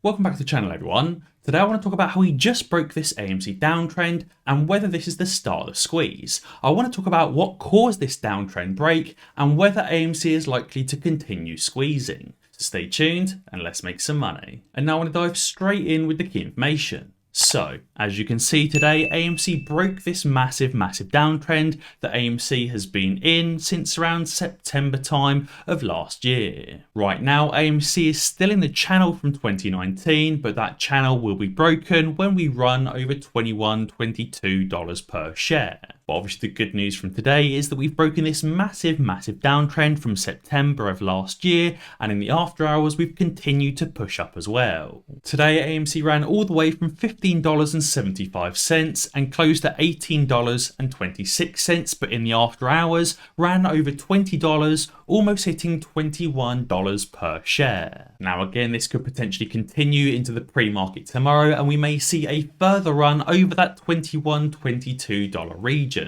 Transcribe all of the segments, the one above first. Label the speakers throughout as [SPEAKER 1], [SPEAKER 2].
[SPEAKER 1] Welcome back to the channel, everyone. Today I want to talk about how we just broke this AMC downtrend and whether this is the start of the squeeze. I want to talk about what caused this downtrend break and whether AMC is likely to continue squeezing. So stay tuned and let's make some money. And now I want to dive straight in with the key information. So, as you can see today, AMC broke this massive downtrend that AMC has been in since around September time of last year. Right now, AMC is still in the channel from 2019, but that channel will be broken when we run over $21, $22 per share. But obviously the good news from today is that we've broken this massive downtrend from September of last year, and in the after hours we've continued to push up as well. Today AMC ran all the way from $15.75 and closed at $18.26, but in the after hours ran over $20, almost hitting $21 per share. Now again, this could potentially continue into the pre-market tomorrow, and we may see a further run over that $21, $22 region.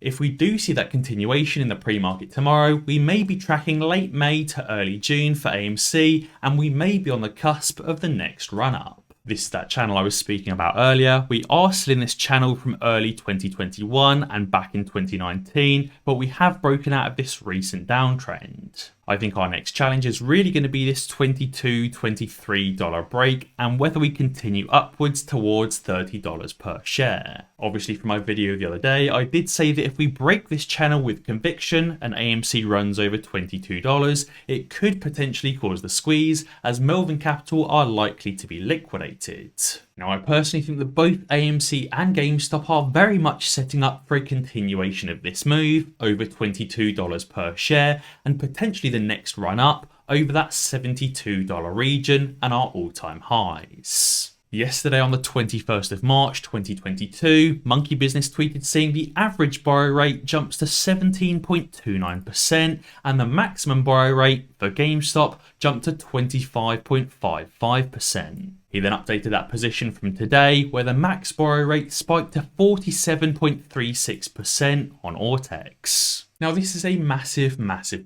[SPEAKER 1] If we do see that continuation in the pre-market tomorrow, we may be tracking late May to early June for AMC, and we may be on the cusp of the next run-up. This is that channel I was speaking about earlier. We are still in this channel from early 2021 and back in 2019, but we have broken out of this recent downtrend. I think our next challenge is really going to be this $22, $23 break and whether we continue upwards towards $30 per share. Obviously from my video the other day, I did say that if we break this channel with conviction and AMC runs over $22, it could potentially cause the squeeze as Melvin Capital are likely to be liquidated. Now, I personally think that both AMC and GameStop are very much setting up for a continuation of this move over $22 per share and potentially the next run up over that $72 region and our all-time highs. Yesterday on the 21st of March 2022, Monkey Business tweeted saying the average borrow rate jumps to 17.29% and the maximum borrow rate for GameStop jumped to 25.55%. He then updated that position from today where the max borrow rate spiked to 47.36% on Ortex. Now this is a massive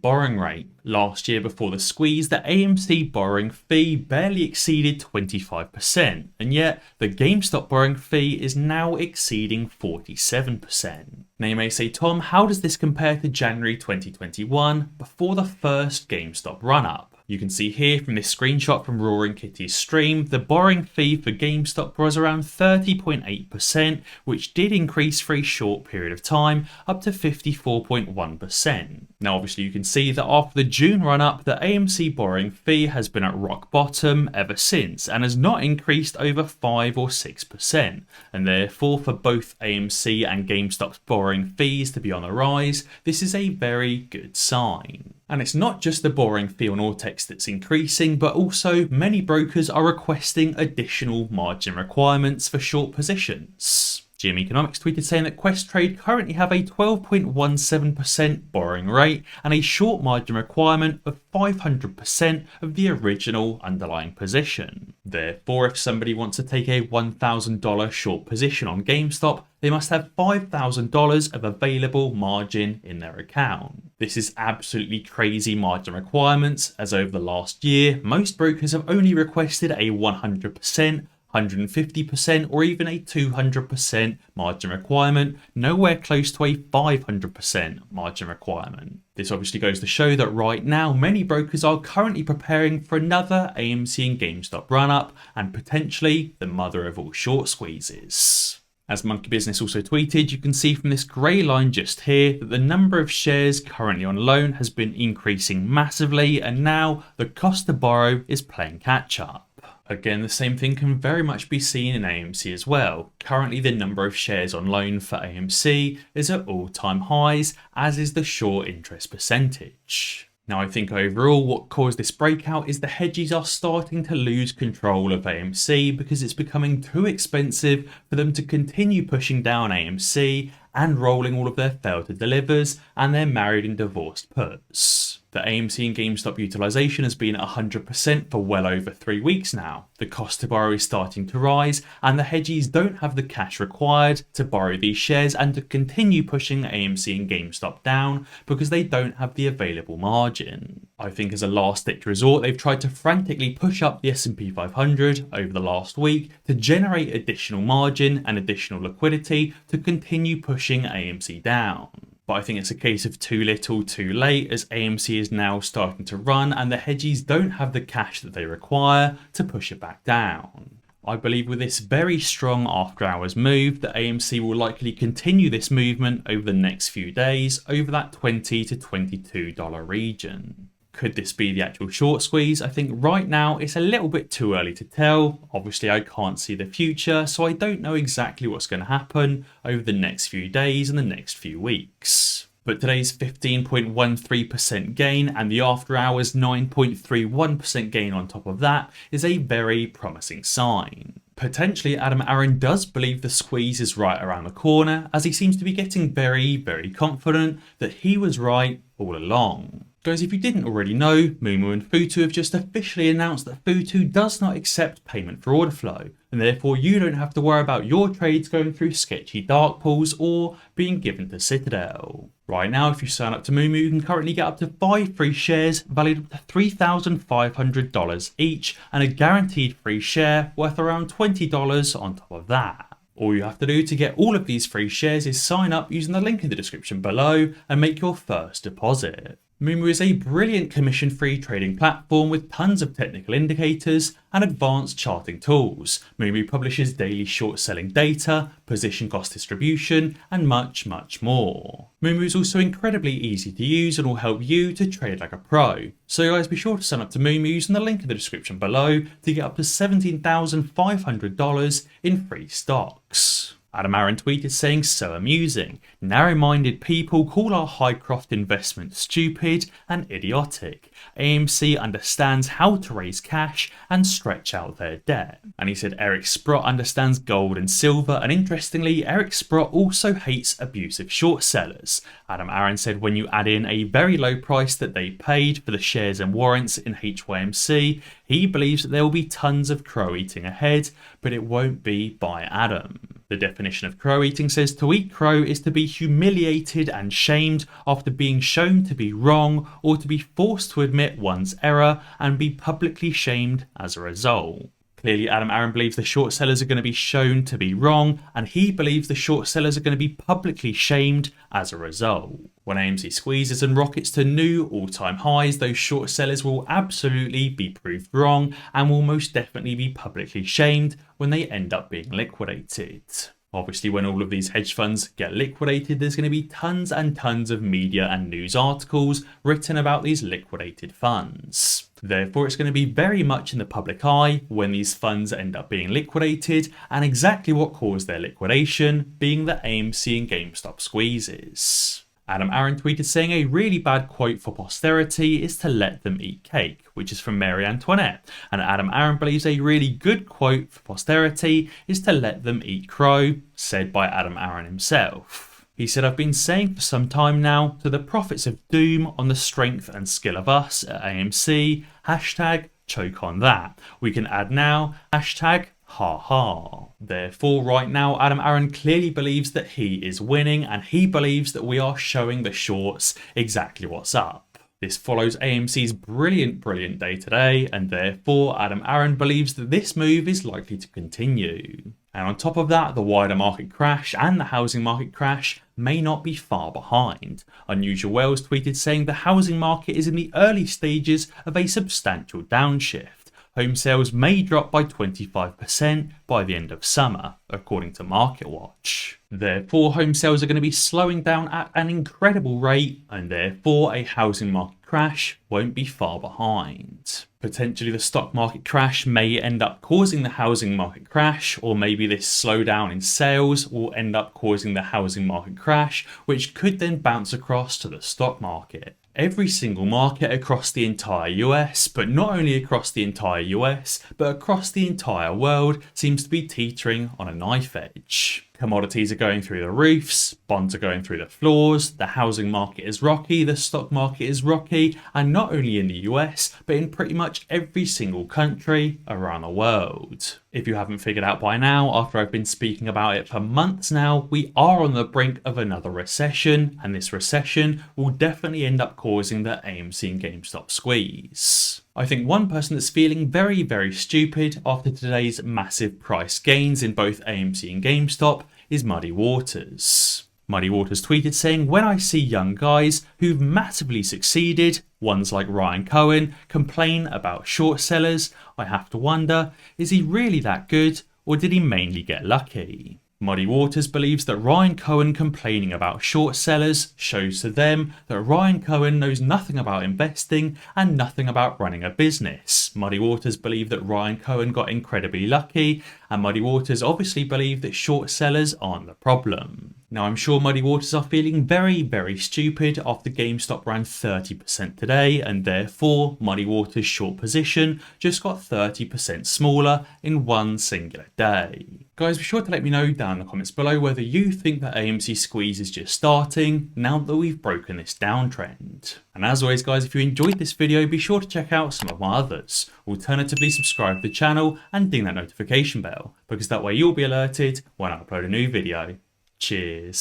[SPEAKER 1] borrowing rate. Last year before the squeeze, the AMC borrowing fee barely exceeded 25%, and yet the GameStop borrowing fee is now exceeding 47%. Now you may say, Tom, how does this compare to January 2021 before the first GameStop run-up? You can see here from this screenshot from Roaring Kitty's stream, the borrowing fee for GameStop was around 30.8%, which did increase for a short period of time up to 54.1%. Now obviously you can see that after the June run-up, the AMC borrowing fee has been at rock bottom ever since and has not increased over 5 or 6%. And therefore for both AMC and GameStop's borrowing fees to be on the rise, this is a very good sign. And it's not just the borrowing fee on Ortex that's increasing, but also many brokers are requesting additional margin requirements for short positions. GM Economics tweeted saying that Questrade currently have a 12.17% borrowing rate and a short margin requirement of 500% of the original underlying position. Therefore, if somebody wants to take a $1,000 short position on GameStop, they must have $5,000 of available margin in their account. This is absolutely crazy margin requirements, as over the last year, most brokers have only requested a 100%, 150% or even a 200% margin requirement, nowhere close to a 500% margin requirement. This obviously goes to show that right now many brokers are currently preparing for another AMC and GameStop run-up and potentially the mother of all short squeezes. As Monkey Business also tweeted, you can see from this grey line just here that the number of shares currently on loan has been increasing massively and now the cost to borrow is playing catch up. Again, the same thing can very much be seen in AMC as well. Currently the number of shares on loan for AMC is at all-time highs, as is the short interest percentage. Now I think overall what caused this breakout is the hedgies are starting to lose control of AMC because it's becoming too expensive for them to continue pushing down AMC and rolling all of their failed to delivers and their married and divorced puts. The AMC and GameStop utilisation has been at 100% for well over 3 weeks now. The cost to borrow is starting to rise, and the hedgies don't have the cash required to borrow these shares and to continue pushing AMC and GameStop down because they don't have the available margin. I think as a last-ditch resort, they've tried to frantically push up the S&P 500 over the last week to generate additional margin and additional liquidity to continue pushing AMC down. But I think it's a case of too little too late, as AMC is now starting to run and the hedgies don't have the cash that they require to push it back down. I believe with this very strong after hours move that AMC will likely continue this movement over the next few days over that $20 to $22 region. Could this be the actual short squeeze? I think right now it's a little bit too early to tell. Obviously I can't see the future, so I don't know exactly what's going to happen over the next few days and the next few weeks. But today's 15.13% gain and the after hours 9.31% gain on top of that is a very promising sign. Potentially Adam Aron does believe the squeeze is right around the corner, as he seems to be getting very confident that he was right all along. Guys, if you didn't already know, MooMoo and Futu have just officially announced that Futu does not accept payment for order flow, and therefore you don't have to worry about your trades going through sketchy dark pools or being given to Citadel. Right now, if you sign up to MooMoo, you can currently get up to 5 free shares valued up to $3,500 each, and a guaranteed free share worth around $20 on top of that. All you have to do to get all of these free shares is sign up using the link in the description below and make your first deposit. MooMoo is a brilliant commission-free trading platform with tons of technical indicators and advanced charting tools. MooMoo publishes daily short-selling data, position cost distribution, and much more. MooMoo is also incredibly easy to use and will help you to trade like a pro. So guys, be sure to sign up to MooMoo using the link in the description below to get up to $17,500 in free stocks. Adam Aron tweeted saying, "So amusing. Narrow-minded people call our Highcroft investment stupid and idiotic. AMC understands how to raise cash and stretch out their debt." And he said Eric Sprott understands gold and silver, and interestingly, Eric Sprott also hates abusive short sellers. Adam Aron said when you add in a very low price that they paid for the shares and warrants in HYMC, he believes that there will be tons of crow eating ahead, but it won't be by Adam. The definition of crow eating says to eat crow is to be humiliated and shamed after being shown to be wrong, or to be forced to admit one's error and be publicly shamed as a result. Clearly, Adam Aron believes the short sellers are going to be shown to be wrong, and he believes the short sellers are going to be publicly shamed as a result. When AMC squeezes and rockets to new all-time highs, those short sellers will absolutely be proved wrong and will most definitely be publicly shamed when they end up being liquidated. Obviously, when all of these hedge funds get liquidated, there's going to be tons and tons of media and news articles written about these liquidated funds. Therefore, it's going to be very much in the public eye when these funds end up being liquidated, and exactly what caused their liquidation being the AMC and GameStop squeezes. Adam Aron tweeted saying a really bad quote for posterity is to let them eat cake, which is from Mary Antoinette, and Adam Aron believes a really good quote for posterity is to let them eat crow, said by Adam Aron himself. He said, "I've been saying for some time now to the prophets of doom on the strength and skill of us at AMC, hashtag choke on that. We can add now, hashtag ha ha." Therefore, right now, Adam Aron clearly believes that he is winning, and he believes that we are showing the shorts exactly what's up. This follows AMC's brilliant day today, and therefore Adam Aron believes that this move is likely to continue. And on top of that, the wider market crash and the housing market crash may not be far behind. Unusual Wells tweeted saying the housing market is in the early stages of a substantial downshift. Home sales may drop by 25% by the end of summer, according to MarketWatch. Therefore, home sales are going to be slowing down at an incredible rate, and therefore a housing market crash won't be far behind. Potentially the stock market crash may end up causing the housing market crash, or maybe this slowdown in sales will end up causing the housing market crash, which could then bounce across to the stock market. Every single market across the entire US, but not only across the entire US, but across the entire world, seems to be teetering on a knife edge. Commodities are going through the roofs, bonds are going through the floors, the housing market is rocky, the stock market is rocky, and not only in the US, but in pretty much every single country around the world. If you haven't figured out by now, after I've been speaking about it for months now, we are on the brink of another recession, and this recession will definitely end up causing the AMC and GameStop squeeze. I think one person that's feeling very, very stupid after today's massive price gains in both AMC and GameStop is Muddy Waters. Muddy Waters tweeted saying, "When I see young guys who've massively succeeded, ones like Ryan Cohen, complain about short sellers, I have to wonder, is he really that good or did he mainly get lucky?" Muddy Waters believes that Ryan Cohen complaining about short sellers shows to them that Ryan Cohen knows nothing about investing and nothing about running a business. Muddy Waters believe that Ryan Cohen got incredibly lucky, and Muddy Waters obviously believe that short sellers aren't the problem. Now, I'm sure Muddy Waters are feeling very, very stupid after GameStop ran 30% today, and therefore Muddy Waters' short position just got 30% smaller in one singular day. Guys, be sure to let me know down in the comments below whether you think that AMC squeeze is just starting now that we've broken this downtrend. And as always guys, if you enjoyed this video, be sure to check out some of my others. Alternatively, subscribe to the channel and ding that notification bell, because that way you'll be alerted when I upload a new video. Cheers.